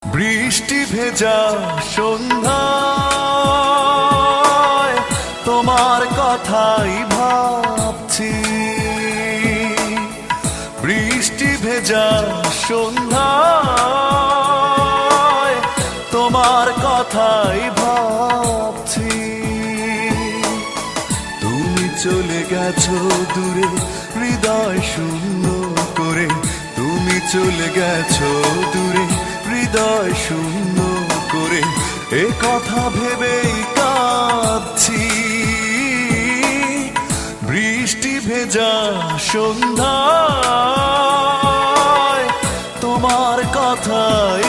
বৃষ্টি ভেজা সন্ধ্যায় তোমার কথাই ভাবছি। বৃষ্টি ভেজা সন্ধ্যায় তোমার কথাই ভাবছি। তুমি চলে গেছো দূরে হৃদয় শূন্য করে, তুমি চলে গেছো দূরে হৃদয় শূন্য করে, এ কথা ভেবেই কাঁদছি। বৃষ্টি ভেজা সন্ধ্যায় তোমার কথাই